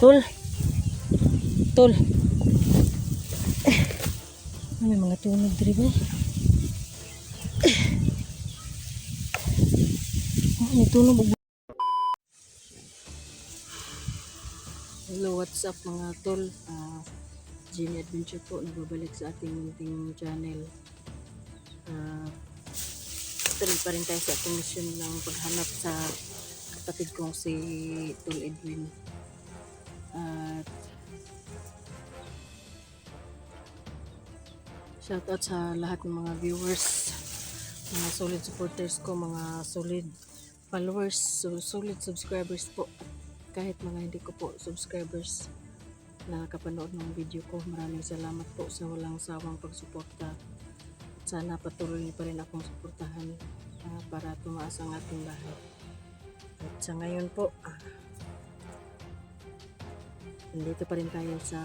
Tol. Tol. May mga tunog diri ba? May tunog. Hello, what's up mga tol? Jenny Adventure po, nagbabalik sa ating munting channel. Tuloy pa rin tayo sa ating mission ng paghanap sa kapatid kong si Tol Edwin. At shoutout sa lahat ng mga viewers, mga solid supporters ko, mga solid followers, solid subscribers po. Kahit mga hindi ko po subscribers na kapanood ng video ko, maraming salamat po sa walang sawang pagsuporta. Sana patuloy pa rin akong suportahan para tumaas ang ating bahay. At sa ngayon po, nandito pa rin tayo sa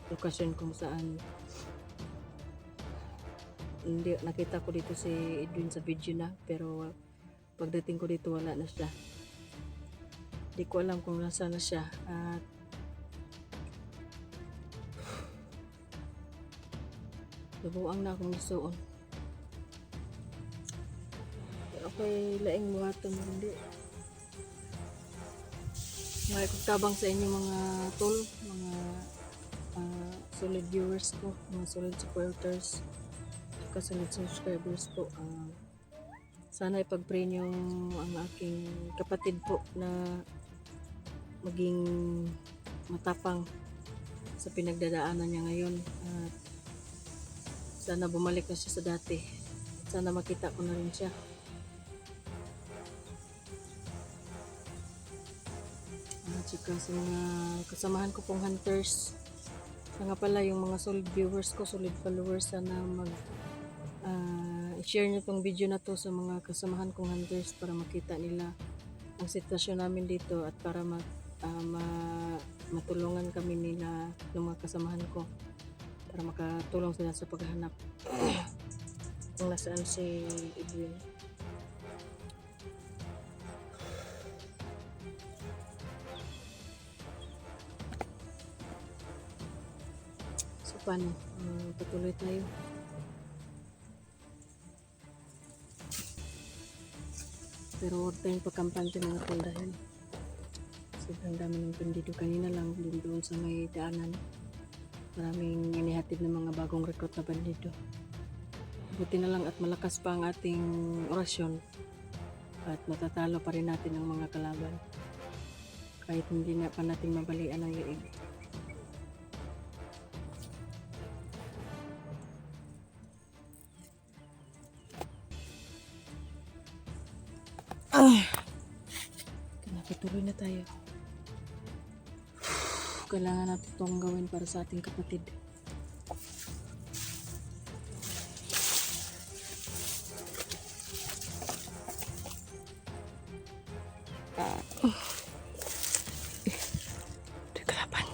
lokasyon kung saan hindi nakita ko dito si Edwin sa video na, pero pagdating ko dito wala na siya. Hindi ko alam kung nasaan na siya. At nabuang na akong isuon. Okay, laing buhaton hindi. May tabang sa inyo mga tol, mga solid viewers ko, mga solid supporters, solid subscribers po. Sana ipag-pray niyo ang aking kapatid po na maging matapang sa pinagdadaanan niya ngayon. At sana bumalik na siya sa dati. Sana makita ko na rin siya. At saka sa mga kasamahan ko pong hunters, nga pala yung mga solid viewers ko, solid followers, sana share nyo tong video na to sa mga kasamahan kong hunters para makita nila ang sitwasyon namin dito at para matulungan kami nila ng mga kasamahan ko para makatulong sila sa paghahanap kung nasaan si Edwin. So paano? Patuloy tayo. Pero huwag tayong pagkampante mga tol dahil sobrang dami ng bandido. Kanina lang doon sa may daanan, maraming inihatid ng mga bagong recruit na bandido. Buti na lang at malakas pa ang ating orasyon at matatalo pa rin natin ang mga kalaban kahit hindi na pa natin mabalian ang liig. Patuloy na tayo. Kailangan natin itong gawin para sa ating kapatid. Ito kalaban.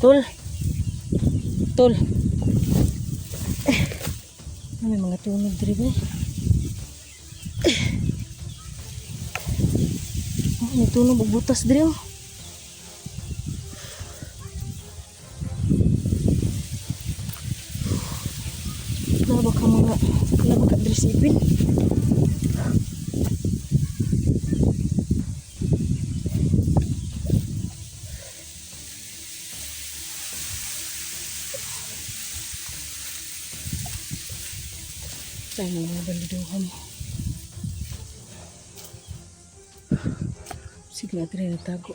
Tol. Tol. May mga tunog diri ba? May tunog butas diri. baka mga wala baka dresipin. Tayo ng mga baliduhan. Sige natin rin natago.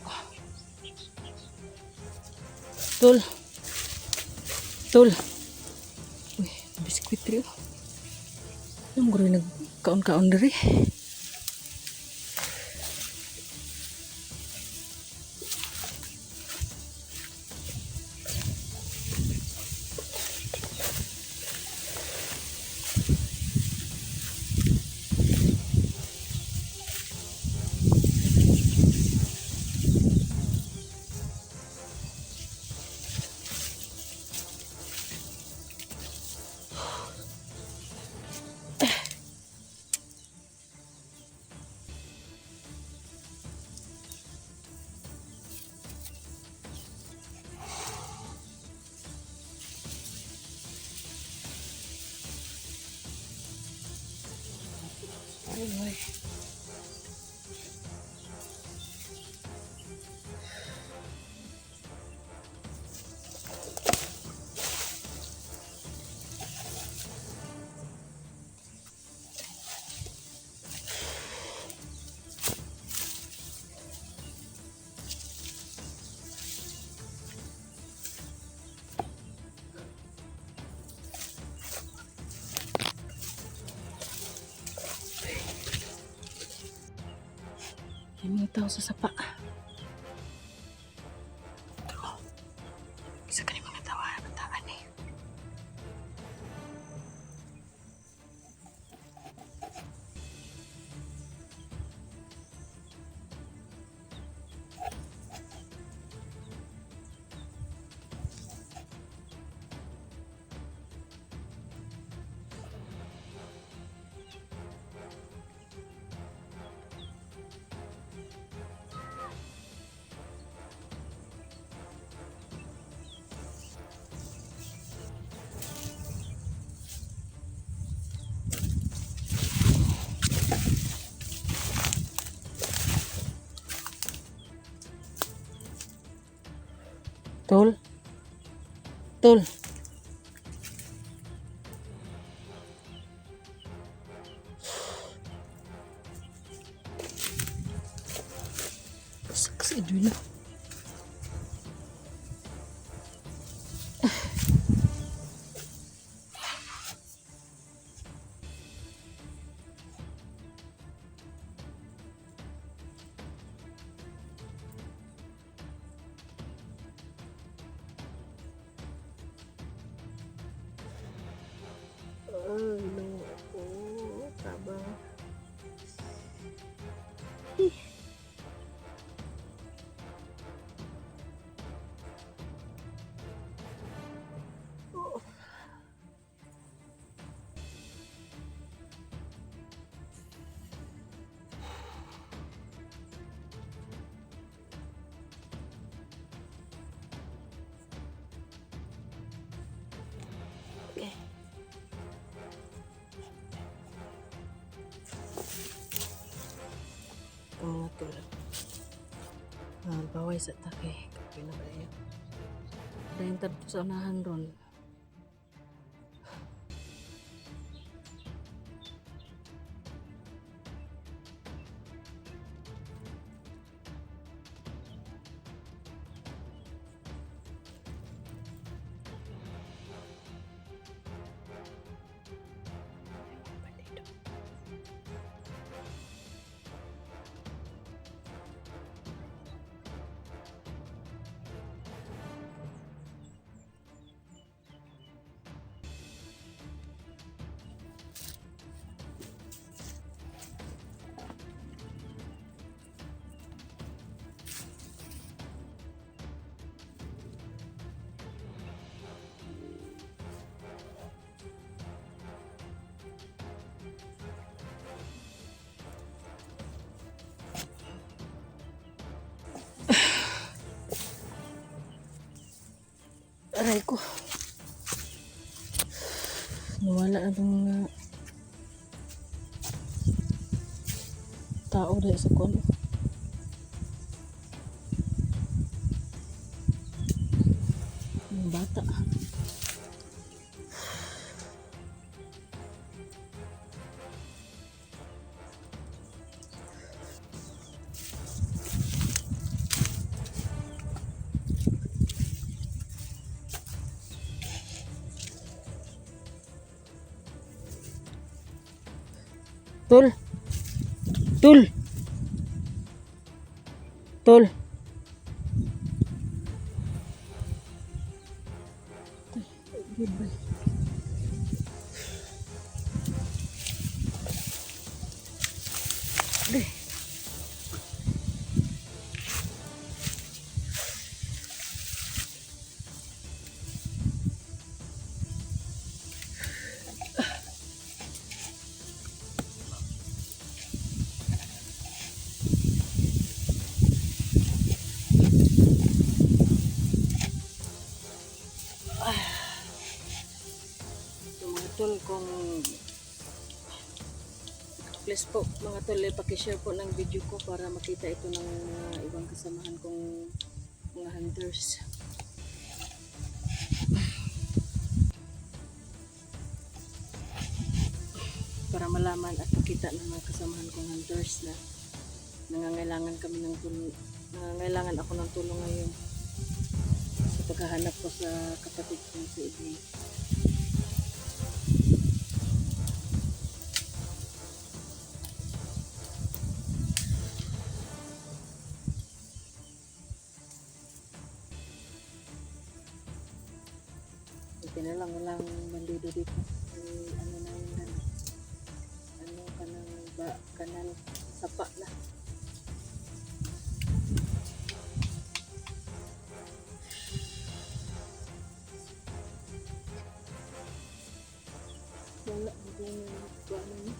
Tol. Tol. Uy, biskuit rin. Alam ko rin nagkaon-kaon rin. Ay. May mga tao sa sapa. Isa ka ni mga tao na bataan eh. Tol. Tol. Saksi dulu. No. Oh, tabang. Okay. Mga tol. Baway sa take. Kapil na ba yun? Dahil tato sa unahan ron. Aray ko. Wala na itong mga tao dahil sa kuwan. Mga bata. Tol. Tol. Tol. Goodbye. Mga tol, kung please po mga tol, pakishare po ng video ko para makita ito ng ibang kasamahan kong mga hunters. Para malaman at makita ng mga kasamahan kong hunters na nangangailangan kami ng tulong, nangangailangan ako ng tulong ngayon sa paghahanap ko sa kapatid kong si Ibig. Buti na lang walang bandido dito. Ano na yun na, ano kanang ba, kanang sapa na. Wala, hindi na ano niya.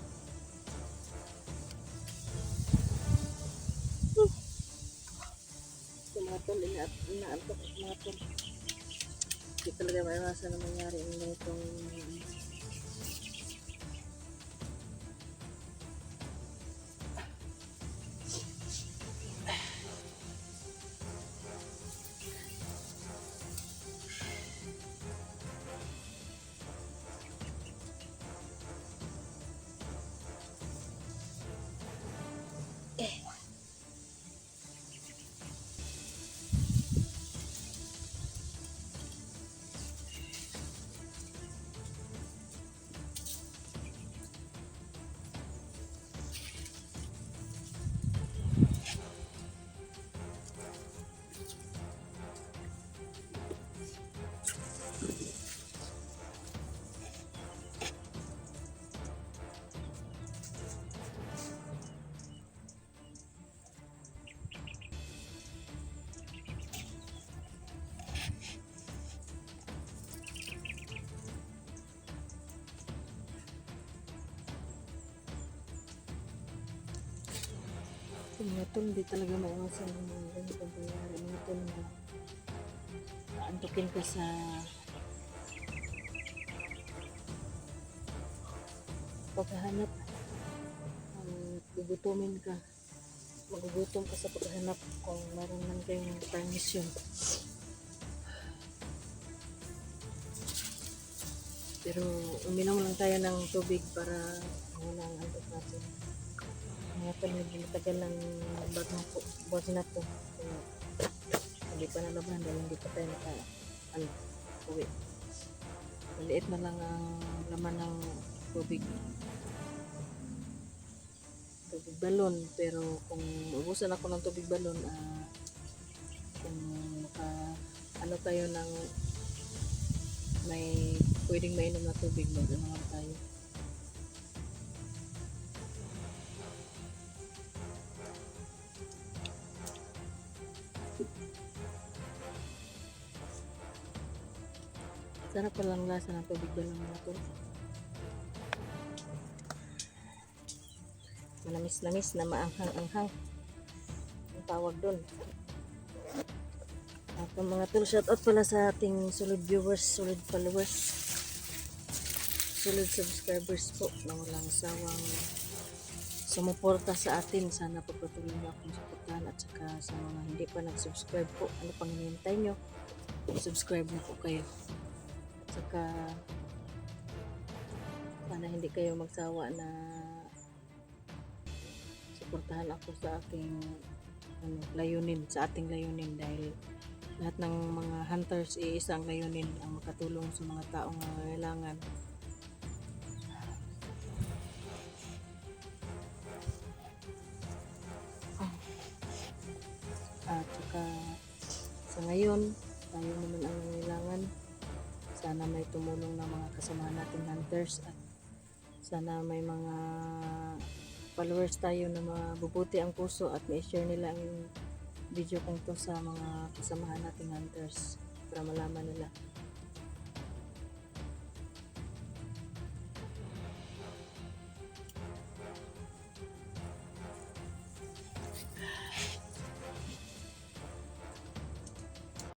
So mga tol, inaantok mga tol. Hindi talaga maiwasan na mangyari ang ganitong mga tol, hindi talaga maiwasan ng mga ganitong pangyari. Mga tol, na antukin ka sa paghahanap, gugutumin ka, magugutom ka sa paghahanap kung meron man kayong permission. Pero uminom lang tayo ng tubig para wala ang antok natin. Mga tol, medyo matagal ng bag na to. Kaya hindi pa nalaban dahil hindi pa tayo uwi. Maliit na lang ang laman ng tubig balon, pero kung ubusan ako ng tubig balon, kung ano tayo ng may pwedeng mainom na tubig, mag-ano tayo. Sarap palang lasa ng tubig balon mga tol. Manamis-namis na maanghang-anghang ang tawag doon. At mga tol, shout out pala sa ating solid viewers, solid followers. solid subscribers po na walang sawang sumuporta sa atin. Sana pagpatuloy niyo akong suportahan at saka sa mga hindi pa nag-subscribe po, ano pang hinihintay nyo? Subscribe na po kayo. At saka sana hindi kayo magsawa na suportahan ako sa aking layunin, sa ating layunin, dahil lahat ng mga hunters isang layunin ang makatulong sa mga taong nangangailangan. At saka sa ngayon, tayo naman ang nangailangan. Sana may tumulong ng mga kasamahan nating hunters at sana may mga followers tayo na mabubuti ang puso at ma-share nila ang video kong to sa mga kasamahan nating hunters para malaman nila